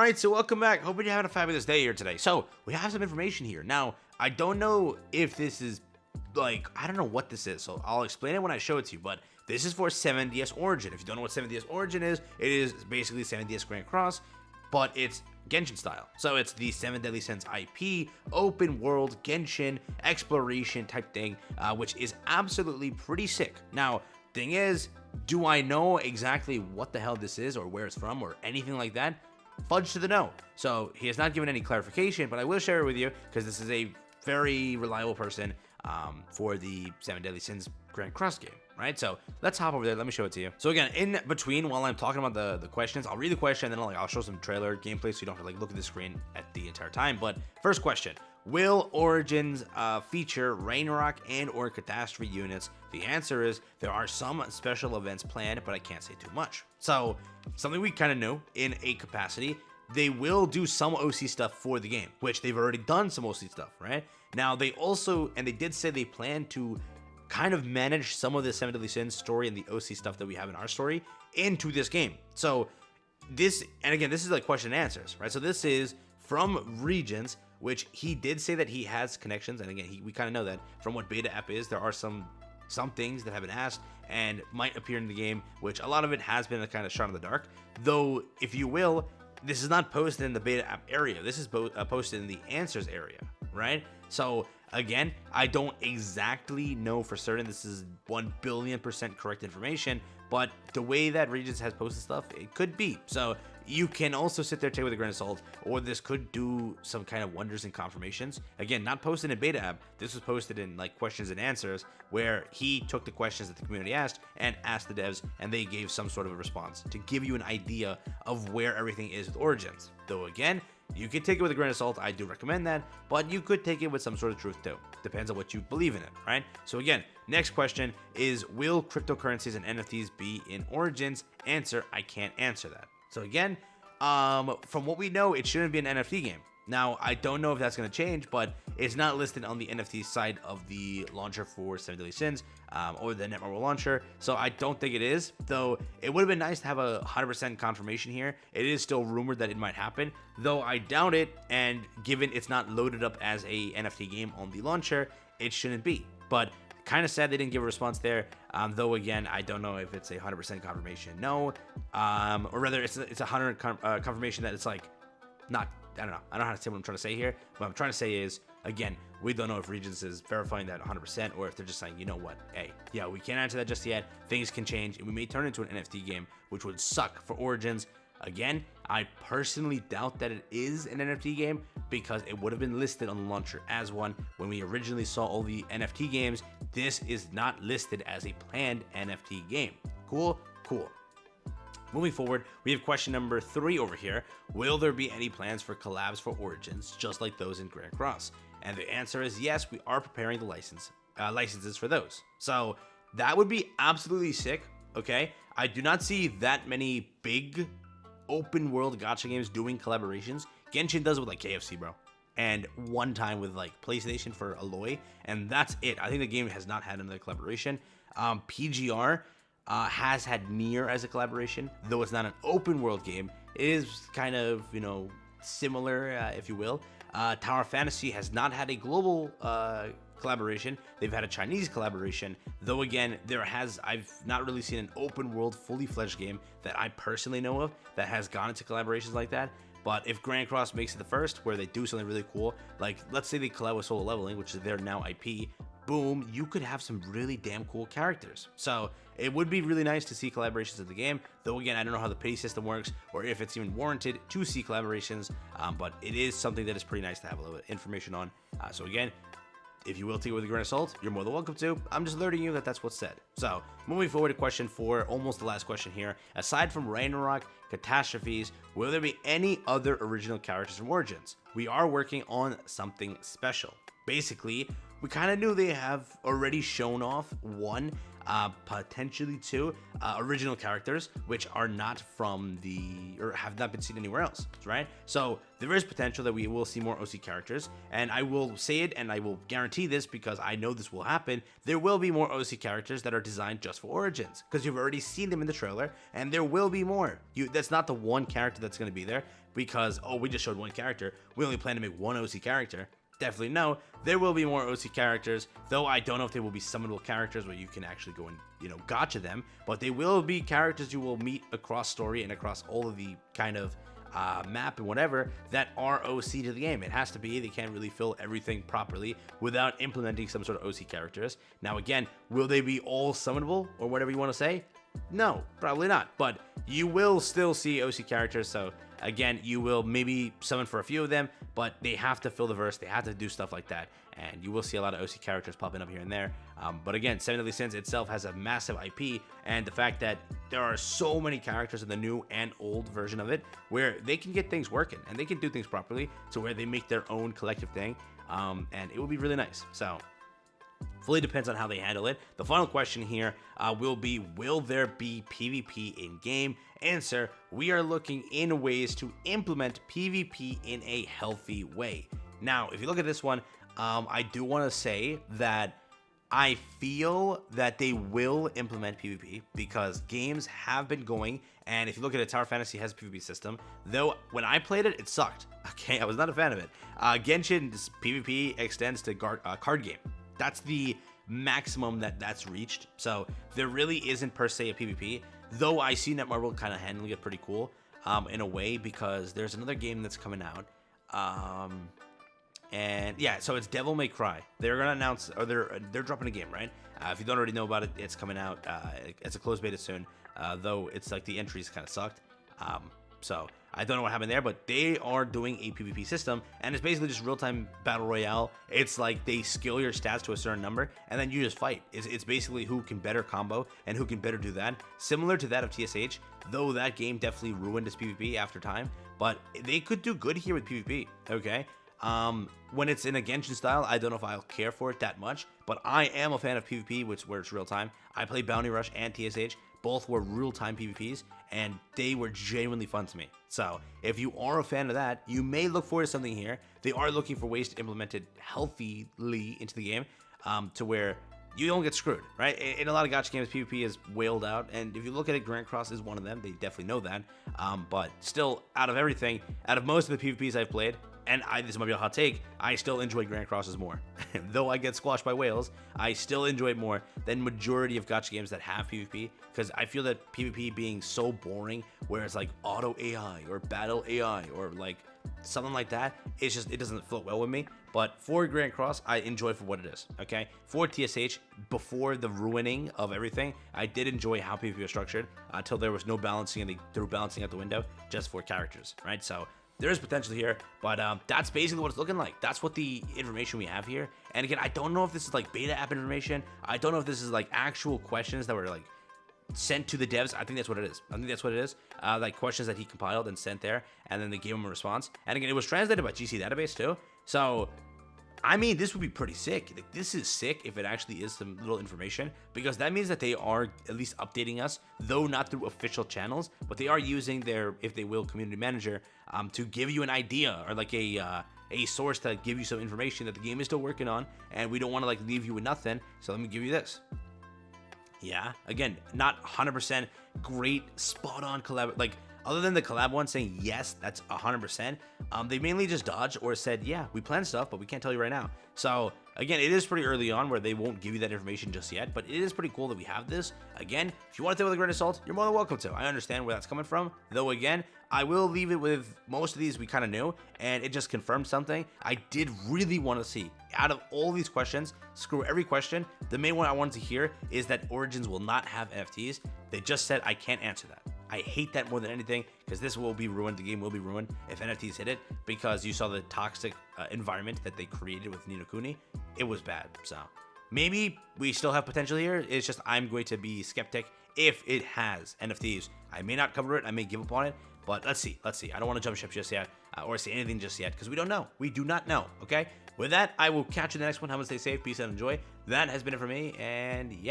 Alright, so welcome back. Hoping you're having a fabulous day here today. So, we have some information here. Now, I don't know if this is, I don't know what this is, so I'll explain it when I show it to you, but this is for 7DS Origin. If you don't know what 7DS Origin is, it is basically 7DS Grand Cross, but it's Genshin style. So it's the 7 Deadly Sins IP, open world Genshin exploration type thing, which is absolutely pretty sick. Now, thing is, do I know exactly what the hell this is or where it's from or anything like that? Fudge to the no. So he has not given any clarification, but I will share it with you because this is a very reliable person for the 7 Deadly Sins Grand Cross game, right? So let's hop over there. Let me show it to you. So again, in between while I'm talking about the questions, I'll read the question and then I'll show some trailer gameplay so you don't have to look at the screen at the entire time. But first question, will Origins feature Ragnarok and or Catastrophe units? The answer is there are some special events planned, but I can't say too much. So something we kind of knew in a capacity, they will do some OC stuff for the game, which they've already done some OC stuff, right? Now they also, and they did say they plan to kind of manage some of the 7 Deadly Sins story and the OC stuff that we have in our story into this game. So this, and again, this is like question and answers, right? So this is from Regions, which he did say that he has connections, and again, we kind of know that from what beta app is, there are some things that have been asked and might appear in the game, which a lot of it has been a kind of shot in the dark, though, if you will, this is not posted in the beta app area. This is posted in the answers area, right? So again, I don't exactly know for certain this is 1 billion% correct information, but the way that Regions has posted stuff, it could be. So you can also sit there, take it with a grain of salt, or this could do some kind of wonders and confirmations. Again, not posted in beta app. This was posted in like questions and answers, where he took the questions that the community asked and asked the devs, and they gave some sort of a response to give you an idea of where everything is with Origins. Though again, you could take it with a grain of salt. I do recommend that, but you could take it with some sort of truth too. Depends on what you believe in it, right? So again, next question is, will cryptocurrencies and NFTs be in Origins? Answer, I can't answer that. So again, from what we know, it shouldn't be an NFT game. Now, I don't know if that's going to change, but it's not listed on the NFT side of the launcher for 7 Deadly Sins or the Netmarble launcher, so I don't think it is, though it would have been nice to have a 100% confirmation here. It is still rumored that it might happen, though I doubt it, and given it's not loaded up as a NFT game on the launcher, it shouldn't be. But kind of sad they didn't give a response there, though again, I don't know if it's a 100% confirmation no, or rather it's a 100% confirmation that it's like not, I don't know how to say what I'm trying to say here. What I'm trying to say is, again, we don't know if Regions is verifying that 100% or if they're just saying, you know what, hey, yeah, we can't answer that just yet, things can change, and we may turn into an NFT game, which would suck for Origins. Again, I personally doubt that it is an NFT game because it would have been listed on the launcher as one when we originally saw all the NFT games. This is not listed as a planned NFT game. Cool? Cool. Moving forward, we have question number 3 over here. Will there be any plans for collabs for Origins, just like those in Grand Cross? And the answer is yes, we are preparing the licenses for those. So that would be absolutely sick, okay? I do not see that many big open world gacha games doing collaborations. Genshin does it with like KFC, bro. And one time with like PlayStation for Aloy, and that's it. I think the game has not had another collaboration. PGR has had Nier as a collaboration, though it's not an open world game. It is kind of, you know, similar, if you will. Tower Fantasy has not had a global collaboration. They've had a Chinese collaboration, though again, I've not really seen an open world fully fledged game that I personally know of that has gone into collaborations like that. But if Grand Cross makes it the first, where they do something really cool, like let's say they collab with Solo Leveling, which is their now IP, boom, you could have some really damn cool characters. So it would be really nice to see collaborations in the game, though again, I don't know how the pity system works or if it's even warranted to see collaborations, but it is something that is pretty nice to have a little bit of information on. So again, if you will take it with a grain of salt, you're more than welcome to. I'm just alerting you that that's what's said. So, moving forward to question 4, almost the last question here. Aside from Ragnarok, Catastrophes, will there be any other original characters from Origins? We are working on something special. Basically, we kind of knew they have already shown off 1, potentially 2 original characters, which are not from or have not been seen anywhere else, right? So there is potential that we will see more OC characters, and I will say it and I will guarantee this because I know this will happen. There will be more OC characters that are designed just for Origins because you've already seen them in the trailer, and there will be more. That's not the one character that's going to be there. because, oh, we just showed one character, we only plan to make one OC character. Definitely no, there will be more OC characters, though I don't know if they will be summonable characters where you can actually go and, gotcha them, but they will be characters you will meet across story and across all of the kind of map and whatever that are OC to the game. It has to be. They can't really fill everything properly without implementing some sort of OC characters. Now again, will they be all summonable or whatever you want to say? No, probably not, but you will still see OC characters. So again, you will maybe summon for a few of them, but they have to fill the verse, they have to do stuff like that, and you will see a lot of OC characters popping up here and there. But again, Seven Deadly Sins itself has a massive IP, and the fact that there are so many characters in the new and old version of it where they can get things working and they can do things properly to where they make their own collective thing, and it will be really nice. So fully depends on how they handle it. The final question here will be, will there be PvP in game? Answer, we are looking in ways to implement PvP in a healthy way. Now, if you look at this one, I do want to say that I feel that they will implement PvP because games have been going, and if you look at it, Tower Fantasy has a PvP system, though when I played it, it sucked. Okay, I was not a fan of it. Genshin's PvP extends to card game. That's the maximum that's reached. So there really isn't per se a PvP, though I see Netmarble kind of handling it pretty cool in a way, because there's another game that's coming out. And yeah, so it's Devil May Cry. They're gonna announce, or they're dropping a game, right? If you don't already know about it, it's coming out. It's a closed beta soon, though it's like the entries kind of sucked. So I don't know what happened there, but they are doing a PvP system, and it's basically just real-time battle royale. It's like they skill your stats to a certain number, and then you just fight. It's basically who can better combo and who can better do that. Similar to that of TSH, though that game definitely ruined its PvP after time, but they could do good here with PvP, okay? When it's in a Genshin style, I don't know if I'll care for it that much, but I am a fan of PvP, where it's real time. I played Bounty Rush and TSH. Both were real-time PvPs, and they were genuinely fun to me. So if you are a fan of that, you may look forward to something here. They are looking for ways to implement it healthily into the game, to where you don't get screwed, right? In a lot of gacha games, PvP is wailed out, and if you look at it, Grand Cross is one of them. They definitely know that. But still, out of everything, out of most of the PvPs I've played, and this might be a hot take, I still enjoy Grand Crosses more. Though I get squashed by whales, I still enjoy it more than majority of gacha games that have PvP, because I feel that PvP being so boring, where it's like auto AI or battle AI or like something like that, it doesn't float well with me. But for Grand Cross, I enjoy it for what it is, okay? For TSH, before the ruining of everything, I did enjoy how PvP was structured until there was no balancing, and they threw balancing out the window just for characters, right? So there is potential here, but that's basically what it's looking like. That's what the information we have here. And again, I don't know if this is like beta app information. I don't know if this is like actual questions that were like sent to the devs. I think that's what it is. I think that's what it is. Like questions that he compiled and sent there, and then they gave him a response. And again, it was translated by GC Database too. So I mean, this would be pretty sick. Like, this is sick if it actually is some little information, because that means that they are at least updating us, though not through official channels, but they are using their, if they will, community manager to give you an idea, or like a source to give you some information that the game is still working on, and we don't want to like leave you with nothing. So let me give you this. Yeah, again, not 100% great, spot on collab, like, other than the collab one saying yes, that's 100%, they mainly just dodged or said, yeah, we plan stuff, but we can't tell you right now. So again, it is pretty early on where they won't give you that information just yet, but it is pretty cool that we have this. Again, if you want to take it with a grain of salt, you're more than welcome to. I understand where that's coming from, though again, I will leave it with most of these we kind of knew, and it just confirmed something I did really want to see. Out of all these questions, screw every question, the main one I wanted to hear is that Origins will not have NFTs. They just said I can't answer that. I hate that more than anything, because this will be ruined. The game will be ruined if NFTs hit it, because you saw the toxic environment that they created with Nidhogg. It was bad. So maybe we still have potential here. It's just I'm going to be skeptic if it has NFTs. I may not cover it. I may give up on it. But let's see. Let's see. I don't want to jump ship just yet or say anything just yet, because we don't know. We do not know. Okay. With that, I will catch you in the next one. Have a stay safe. Peace out. Enjoy. That has been it for me. And yeah.